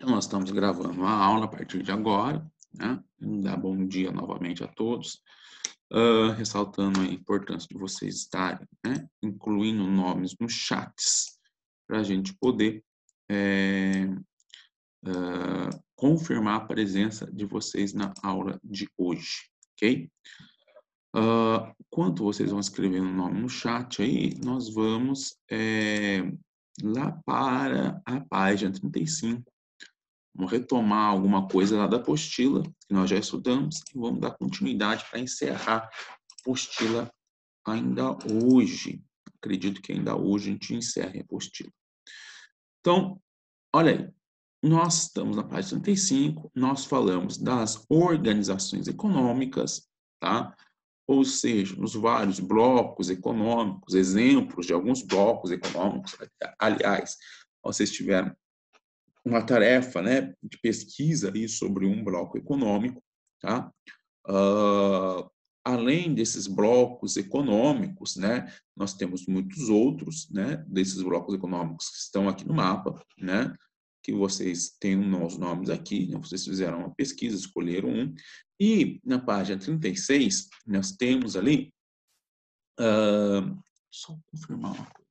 Então, nós estamos gravando a aula a partir de agora, né? Dar bom dia novamente a todos, ressaltando a importância de vocês estarem, né, incluindo nomes nos chats, para a gente poder confirmar a presença de vocês na aula de hoje, ok? Enquanto vocês vão escrevendo o nome no chat aí, nós vamos lá para a página 35. Vamos retomar alguma coisa lá da apostila, que nós já estudamos, e vamos dar continuidade para encerrar a apostila ainda hoje. Acredito que ainda hoje a gente encerre a apostila. Então, olha aí, nós estamos na página 35, nós falamos das organizações econômicas, tá? Ou seja, nos vários blocos econômicos, exemplos de alguns blocos econômicos. Aliás, vocês tiveram uma tarefa, né, de pesquisa aí sobre um bloco econômico, tá? Além desses blocos econômicos, né, nós temos muitos outros, né, desses blocos econômicos que estão aqui no mapa, né, que vocês têm os nomes aqui, né, vocês fizeram uma pesquisa, escolheram um, e na página 36, nós temos ali, só confirmar uma coisa,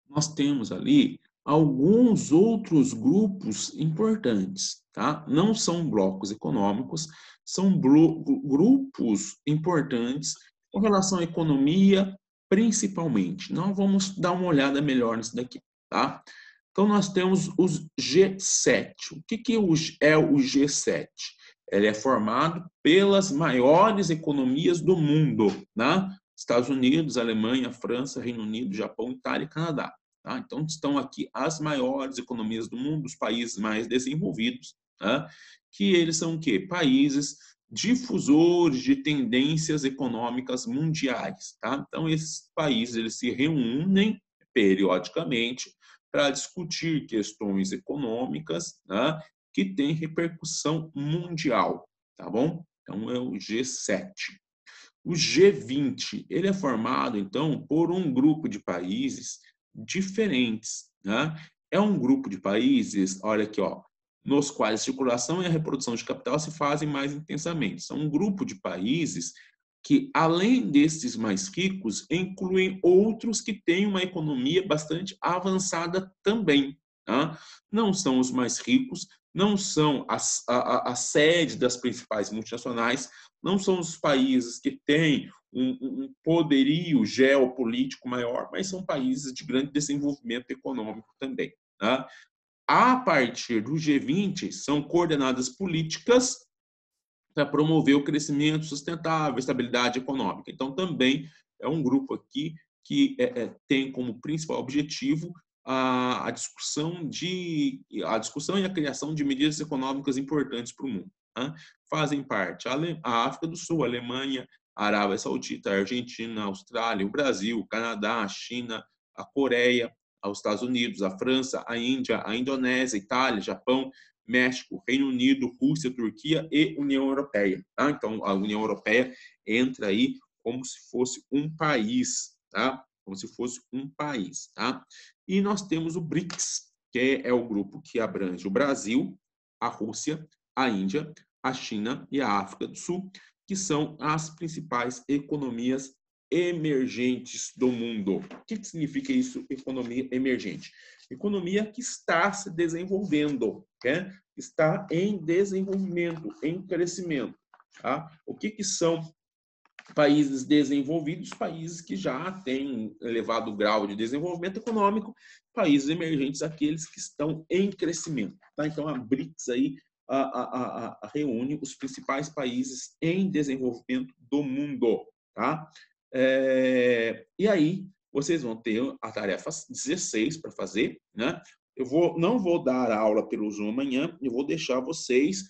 nós temos ali alguns outros grupos importantes, tá? Não são blocos econômicos, são grupos importantes com relação à economia, principalmente. Nós vamos dar uma olhada melhor nisso daqui, tá? Então, nós temos os G7. O que é o G7? Ele é formado pelas maiores economias do mundo, né? Estados Unidos, Alemanha, França, Reino Unido, Japão, Itália e Canadá. Tá? Então, estão aqui as maiores economias do mundo, os países mais desenvolvidos, tá? Que eles são o quê? Países difusores de tendências econômicas mundiais. Tá? Então, esses países eles se reúnem periodicamente para discutir questões econômicas, né, que têm repercussão mundial. Tá bom? Então, é o G7. O G20 ele é formado, então, por um grupo de países diferentes, né? É um grupo de países, olha aqui, ó, nos quais a circulação e a reprodução de capital se fazem mais intensamente. São um grupo de países que, além desses mais ricos, incluem outros que têm uma economia bastante avançada também. Tá? Não são os mais ricos, não são a sede das principais multinacionais, não são os países que têm um poderio geopolítico maior, mas são países de grande desenvolvimento econômico também. Tá? A partir do G20, são coordenadas políticas para promover o crescimento sustentável, estabilidade econômica. Então, também é um grupo aqui que tem como principal objetivo a discussão e a criação de medidas econômicas importantes para o mundo. Né? Fazem parte a África do Sul, a Alemanha, a Arábia Saudita, a Argentina, a Austrália, o Brasil, o Canadá, a China, a Coreia, os Estados Unidos, a França, a Índia, a Indonésia, a Itália, Japão, México, Reino Unido, Rússia, Turquia e União Europeia. Tá? Então, a União Europeia entra aí como se fosse um país, tá? Como se fosse um país, tá? E nós temos o BRICS, que é o grupo que abrange o Brasil, a Rússia, a Índia, a China e a África do Sul, que são as principais economias emergentes do mundo. O que significa isso, economia emergente? Economia que está se desenvolvendo, né? Está em desenvolvimento, em crescimento. Tá? O que são países desenvolvidos? Países que já têm elevado grau de desenvolvimento econômico, países emergentes, aqueles que estão em crescimento. Tá? Então, a BRICS aí reúne os principais países em desenvolvimento do mundo. Tá? E aí, vocês vão ter a tarefa 16 para fazer, né? Não vou dar aula pelo Zoom amanhã, eu vou deixar vocês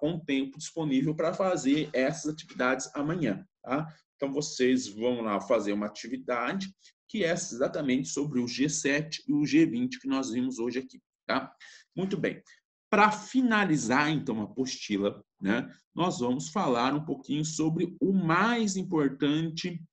com tempo disponível para fazer essas atividades amanhã. Tá? Então, vocês vão lá fazer uma atividade que é exatamente sobre o G7 e o G20 que nós vimos hoje aqui. Tá? Muito bem. Para finalizar, então, a apostila, né, nós vamos falar um pouquinho sobre o mais importante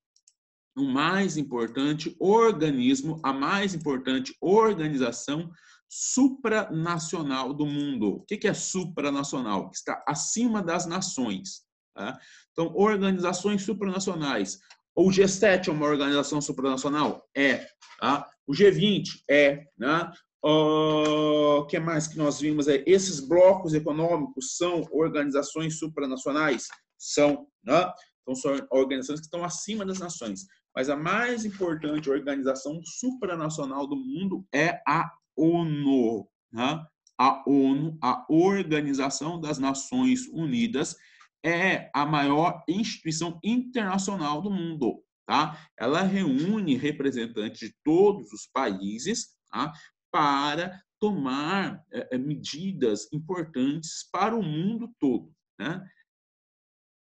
o mais importante organismo, a mais importante organização supranacional do mundo. O que é supranacional? Que está acima das nações. Tá? Então, organizações supranacionais. O G7 é uma organização supranacional? É. Tá? O G20 é. Né? O que mais que nós vimos? Esses blocos econômicos são organizações supranacionais? São. Né? Então, são organizações que estão acima das nações. Mas a mais importante organização supranacional do mundo é a ONU. Né? A ONU, a Organização das Nações Unidas, é a maior instituição internacional do mundo. Tá? Ela reúne representantes de todos os países, tá? Para tomar medidas importantes para o mundo todo. Né?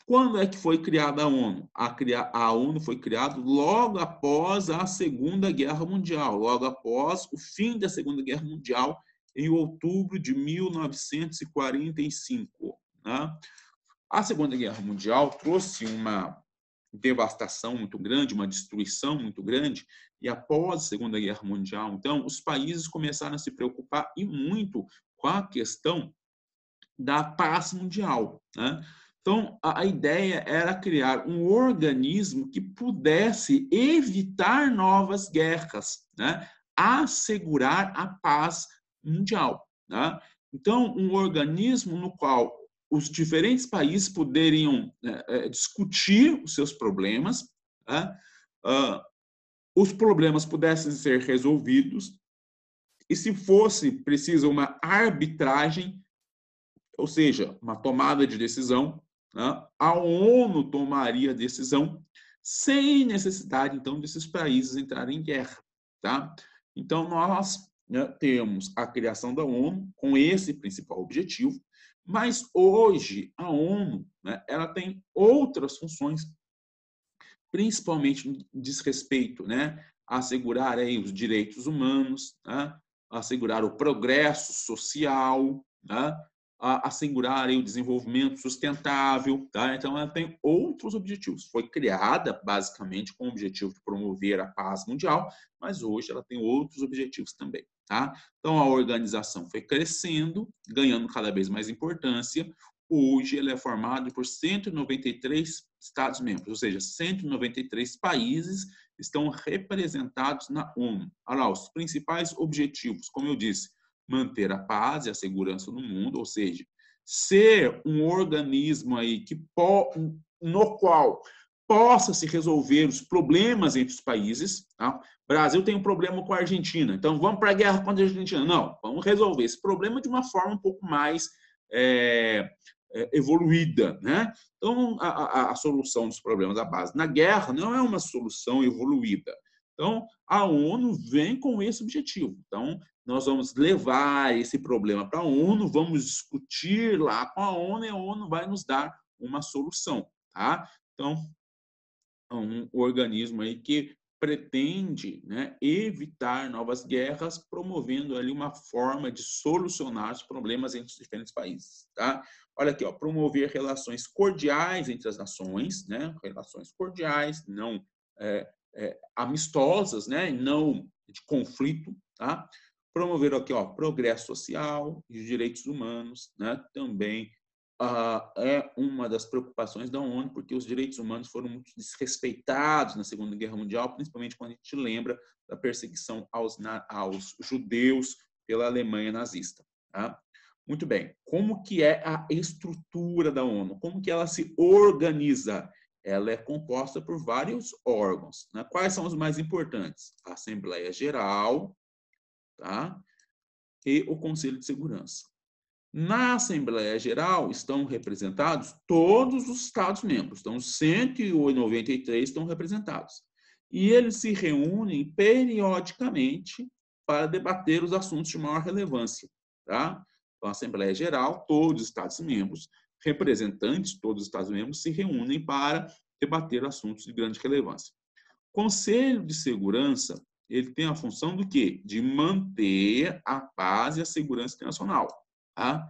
Quando é que foi criada a ONU? A ONU foi criada logo após a Segunda Guerra Mundial, logo após o fim da Segunda Guerra Mundial, em outubro de 1945. Né? A Segunda Guerra Mundial trouxe uma devastação muito grande, uma destruição muito grande, e após a Segunda Guerra Mundial, então, os países começaram a se preocupar e muito com a questão da paz mundial. Né? Então, a ideia era criar um organismo que pudesse evitar novas guerras, né? Assegurar a paz mundial. Né? Então, um organismo no qual os diferentes países poderiam discutir os seus problemas, né? Os problemas pudessem ser resolvidos, e se fosse preciso uma arbitragem, ou seja, uma tomada de decisão, né? A ONU tomaria a decisão sem necessidade, então, desses países entrarem em guerra. Tá? Então, nós temos a criação da ONU com esse principal objetivo, mas hoje a ONU, né, ela tem outras funções, principalmente diz respeito, né, a assegurar aí os direitos humanos, né, a assegurar o progresso social, né, a assegurar aí o desenvolvimento sustentável. Tá? Então, ela tem outros objetivos. Foi criada, basicamente, com o objetivo de promover a paz mundial, mas hoje ela tem outros objetivos também. Tá? Então, a organização foi crescendo, ganhando cada vez mais importância. Hoje, ela é formada por 193 Estados-membros, ou seja, 193 países estão representados na ONU. Olha lá, os principais objetivos, como eu disse, manter a paz e a segurança no mundo, ou seja, ser um organismo aí no qual possa se resolver os problemas entre os países. Tá? O Brasil tem um problema com a Argentina, então vamos para a guerra contra a Argentina. Não, vamos resolver esse problema de uma forma um pouco mais evoluída. Né? Então, a solução dos problemas da base na guerra não é uma solução evoluída. Então, a ONU vem com esse objetivo. Então, nós vamos levar esse problema para a ONU, vamos discutir lá com a ONU e a ONU vai nos dar uma solução. Tá? Então, é um organismo aí que pretende, né, evitar novas guerras, promovendo ali uma forma de solucionar os problemas entre os diferentes países. Tá? Olha aqui, ó, promover relações cordiais entre as nações, né, relações cordiais, não amistosas, né, não de conflito. Tá? Promover aqui, ó, progresso social e direitos humanos, né, também é uma das preocupações da ONU, porque os direitos humanos foram muito desrespeitados na Segunda Guerra Mundial, principalmente quando a gente lembra da perseguição aos judeus pela Alemanha nazista. Tá? Muito bem. Como que é a estrutura da ONU? Como que ela se organiza? Ela é composta por vários órgãos. Né? Quais são os mais importantes? A Assembleia Geral, tá? E o Conselho de Segurança. Na Assembleia Geral estão representados todos os Estados-membros, então 193 estão representados. E eles se reúnem periodicamente para debater os assuntos de maior relevância. Tá? Então, a Assembleia Geral, todos os Estados-membros, representantes de todos os Estados-membros se reúnem para debater assuntos de grande relevância. O Conselho de Segurança, ele tem a função do quê? De manter a paz e a segurança internacional. Tá?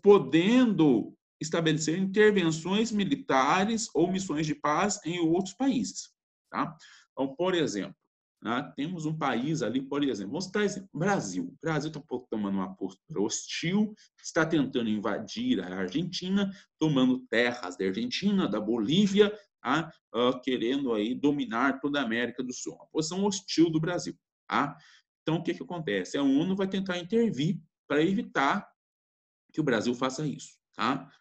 Podendo estabelecer intervenções militares ou missões de paz em outros países. tá? Então, por exemplo, né, temos um país ali, por exemplo, vamos citar exemplo, Brasil. O Brasil está tomando uma postura hostil, está tentando invadir a Argentina, tomando terras da Argentina, da Bolívia, tá? Querendo aí dominar toda a América do Sul. Uma posição hostil do Brasil. Tá? Então, o que acontece? A ONU vai tentar intervir para evitar que o Brasil faça isso. Tá?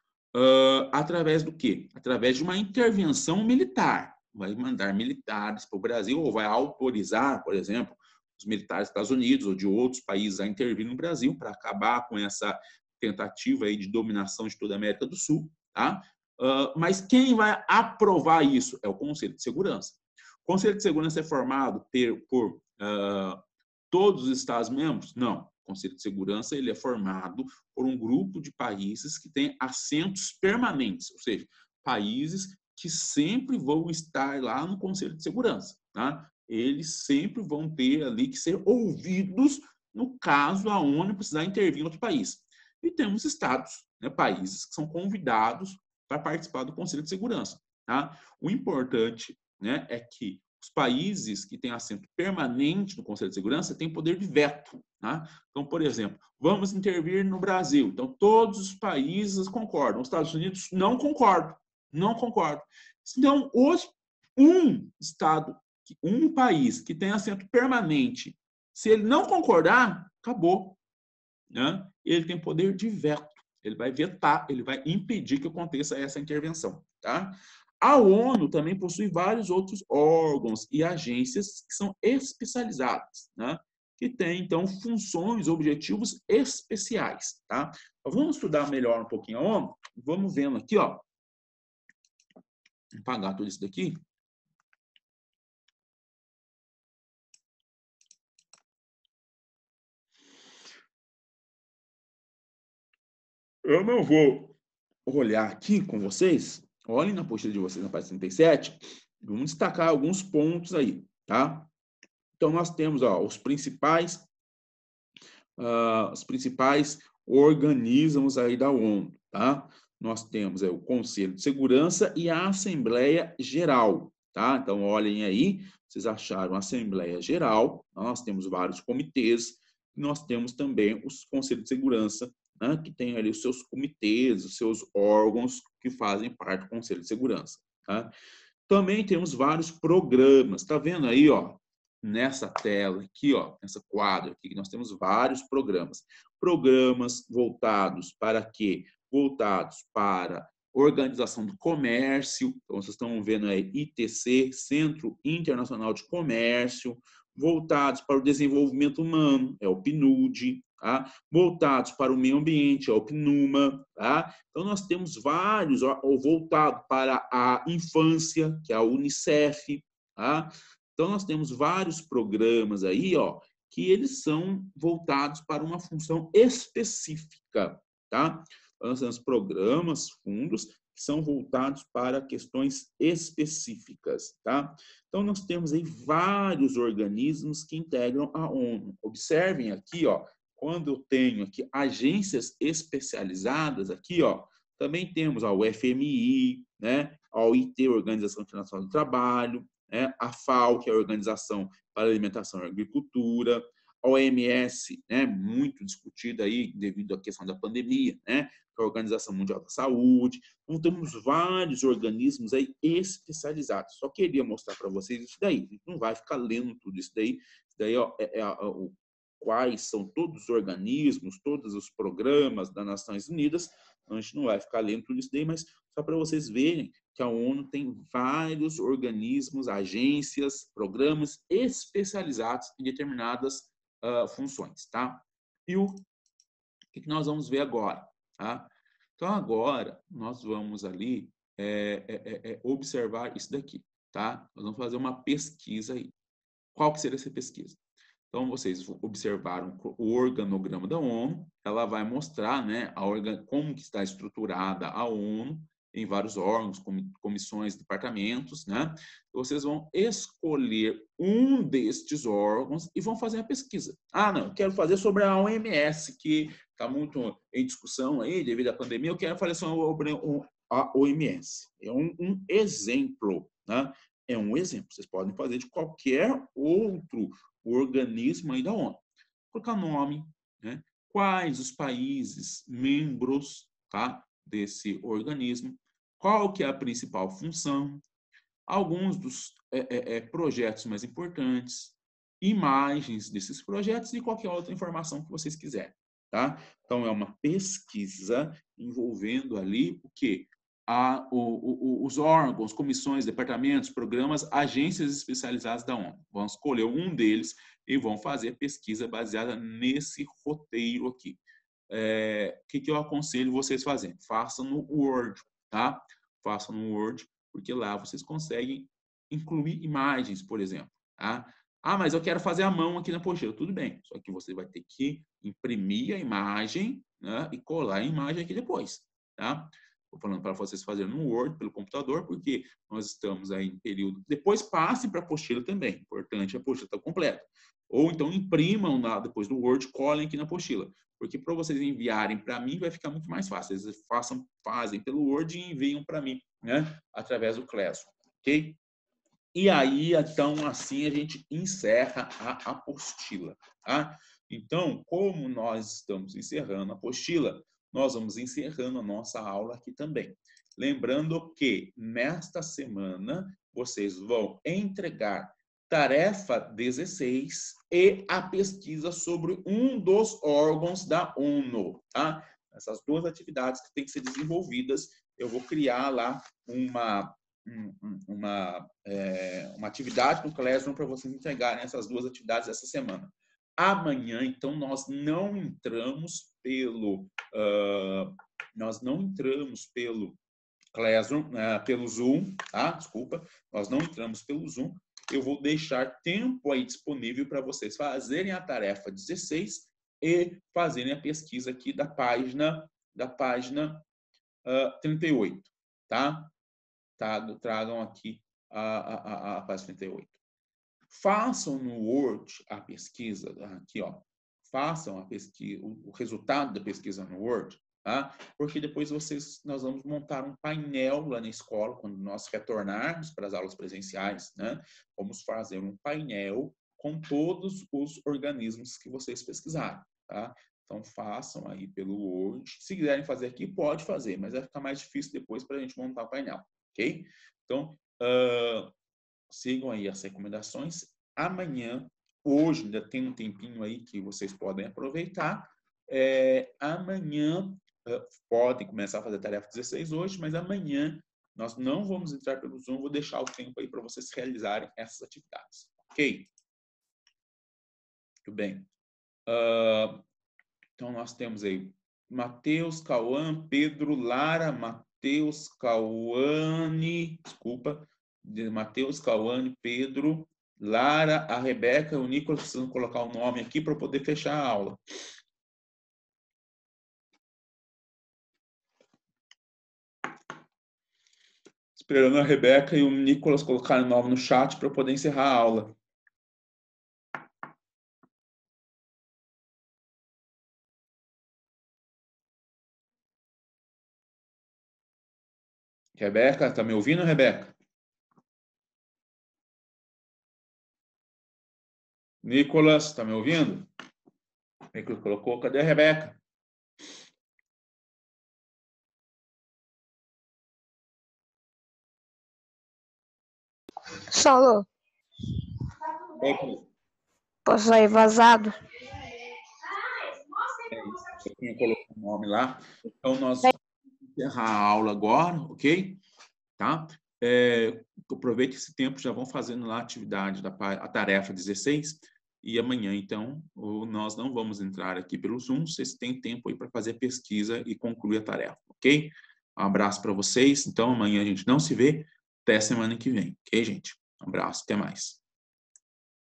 Através do quê? Através de uma intervenção militar. Vai mandar militares para o Brasil ou vai autorizar, por exemplo, os militares dos Estados Unidos ou de outros países a intervir no Brasil para acabar com essa tentativa aí de dominação de toda a América do Sul. Tá? Mas quem vai aprovar isso é o Conselho de Segurança. O Conselho de Segurança é formado por todos os Estados-membros? Não. O Conselho de Segurança ele é formado por um grupo de países que tem assentos permanentes, ou seja, países que sempre vão estar lá no Conselho de Segurança. Tá? Eles sempre vão ter ali que ser ouvidos no caso a ONU precisar intervir em outro país. E temos estados, né, países que são convidados para participar do Conselho de Segurança. Tá? O importante, né, é que os países que têm assento permanente no Conselho de Segurança têm poder de veto. Tá? Então, por exemplo, vamos intervir no Brasil. Então, todos os países concordam. Os Estados Unidos não concordam. Não concordam. Então, hoje, um estado, um país que tem assento permanente, se ele não concordar, acabou. Né? Ele tem poder de veto. Ele vai vetar, ele vai impedir que aconteça essa intervenção. Tá? A ONU também possui vários outros órgãos e agências que são especializadas, né? Que têm, então, funções, objetivos especiais. Tá? Vamos estudar melhor um pouquinho a ONU? Vamos vendo aqui, ó. Vou apagar tudo isso daqui. Eu não vou olhar aqui com vocês. Olhem na apostila de vocês, na página 37. Vamos destacar alguns pontos aí, tá? Então, nós temos ó, os principais organismos aí da ONU, tá? Nós temos o Conselho de Segurança e a Assembleia Geral, tá? Então, olhem aí, vocês acharam a Assembleia Geral, nós temos vários comitês, nós temos também os Conselhos de Segurança, né, que tem ali os seus comitês, os seus órgãos que fazem parte do Conselho de Segurança, tá? Também temos vários programas, tá vendo aí, ó? Nessa tela aqui, ó, nessa quadra aqui, nós temos vários programas. Programas voltados para quê? Voltados para organização do comércio, então vocês estão vendo aí ITC, Centro Internacional de Comércio, voltados para o desenvolvimento humano, é o PNUD, tá? Voltados para o meio ambiente, é o PNUMA, tá? Então nós temos vários, ó, voltado para a infância, que é a UNICEF, tá? Então, nós temos vários programas aí, ó, que eles são voltados para uma função específica, tá? Então, nós temos programas, fundos, que são voltados para questões específicas, tá? Então, nós temos aí vários organismos que integram a ONU. Observem aqui, ó, quando eu tenho aqui agências especializadas aqui, ó, também temos ó, o FMI, né? A OIT, Organização Internacional do Trabalho, né? A FAO, que é a Organização para a Alimentação e Agricultura, a OMS, né? Muito discutida aí devido à questão da pandemia, né? Que é a Organização Mundial da Saúde. Então, temos vários organismos aí especializados. Só queria mostrar para vocês isso daí. A gente não vai ficar lendo tudo isso daí. Isso daí ó, quais são todos os organismos, todos os programas das Nações Unidas. A gente não vai ficar lendo tudo isso daí, mas só para vocês verem que a ONU tem vários organismos, agências, programas especializados em determinadas funções, tá? E o que nós vamos ver agora, tá? Então, agora, nós vamos ali observar isso daqui, tá? Nós vamos fazer uma pesquisa aí. Qual que seria essa pesquisa? Então, vocês observaram o organograma da ONU, ela vai mostrar, né, como que está estruturada a ONU, em vários órgãos, comissões, departamentos, né? Vocês vão escolher um destes órgãos e vão fazer a pesquisa. Ah, não, eu quero fazer sobre a OMS, que está muito em discussão aí devido à pandemia, eu quero fazer sobre a OMS. É um exemplo, né? é um exemplo. Vocês podem fazer de qualquer outro organismo aí da ONU. Colocar nome, né? Quais os países membros, tá, desse organismo, qual que é a principal função, alguns dos projetos mais importantes, imagens desses projetos e qualquer outra informação que vocês quiserem, tá? Então, é uma pesquisa envolvendo ali o quê? Os órgãos, comissões, departamentos, programas, agências especializadas da ONU. Vão escolher um deles e vão fazer pesquisa baseada nesse roteiro aqui. O que eu aconselho vocês fazerem? Façam no Word, tá? Façam no Word, porque lá vocês conseguem incluir imagens, por exemplo, tá? Ah, mas eu quero fazer a mão aqui na apostila. Tudo bem, só que você vai ter que imprimir a imagem, né, e colar a imagem aqui depois, tá? Estou falando para vocês fazerem no Word, pelo computador, porque nós estamos aí em período... Depois passe para a apostila também. Importante a apostila estar completa. Ou então imprimam lá, depois do Word, colhem aqui na apostila. Porque para vocês enviarem para mim vai ficar muito mais fácil. Vocês fazem pelo Word e enviam para mim, né? Através do Classroom, ok? E aí, então, assim a gente encerra a apostila, tá? Então, como nós estamos encerrando a apostila, nós vamos encerrando a nossa aula aqui também. Lembrando que nesta semana vocês vão entregar tarefa 16 e a pesquisa sobre um dos órgãos da ONU, tá? Essas duas atividades que têm que ser desenvolvidas, eu vou criar lá uma atividade no Classroom para vocês entregarem essas duas atividades essa semana. Amanhã, então, nós não entramos pelo Classroom, pelo Zoom, tá? Desculpa, nós não entramos pelo Zoom. Eu vou deixar tempo aí disponível para vocês fazerem a tarefa 16 e fazerem a pesquisa aqui da página 38, tá? Tragam aqui a página 38. Façam no Word a pesquisa, aqui, ó. Façam a pesquisa, o resultado da pesquisa no Word, tá? Porque depois nós vamos montar um painel lá na escola, quando nós retornarmos para as aulas presenciais, né? Vamos fazer um painel com todos os organismos que vocês pesquisaram, tá? Então, façam aí pelo Word. Se quiserem fazer aqui, pode fazer, mas vai ficar mais difícil depois para a gente montar o painel, ok? Então, sigam aí as recomendações. Amanhã, hoje, ainda tem um tempinho aí que vocês podem aproveitar. Amanhã, podem começar a fazer a tarefa 16 hoje, mas amanhã nós não vamos entrar pelo Zoom, vou deixar o tempo aí para vocês realizarem essas atividades. Ok? Muito bem. Então, nós temos aí Matheus, Cauã, Pedro, Lara, Matheus, Cauane, desculpa, Matheus, Cauane, Pedro, Lara, a Rebeca e o Nicolas precisam colocar o nome aqui para poder fechar a aula. Esperando a Rebeca e o Nicolas colocarem o nome no chat para poder encerrar a aula. Rebeca, tá me ouvindo, Rebeca? Nicolas, tá me ouvindo? Nicolas colocou, cadê a Rebeca? Solo. Posso sair vazado? Eu coloquei o nome lá. Então, nós vamos encerrar a aula agora, ok? Tá? Aproveite esse tempo, já vão fazendo lá a atividade, a tarefa 16, e amanhã, então, nós não vamos entrar aqui pelo Zoom, vocês têm tempo aí para fazer a pesquisa e concluir a tarefa, ok? Um abraço para vocês, então amanhã a gente não se vê, até semana que vem, ok, gente? Um abraço, até mais.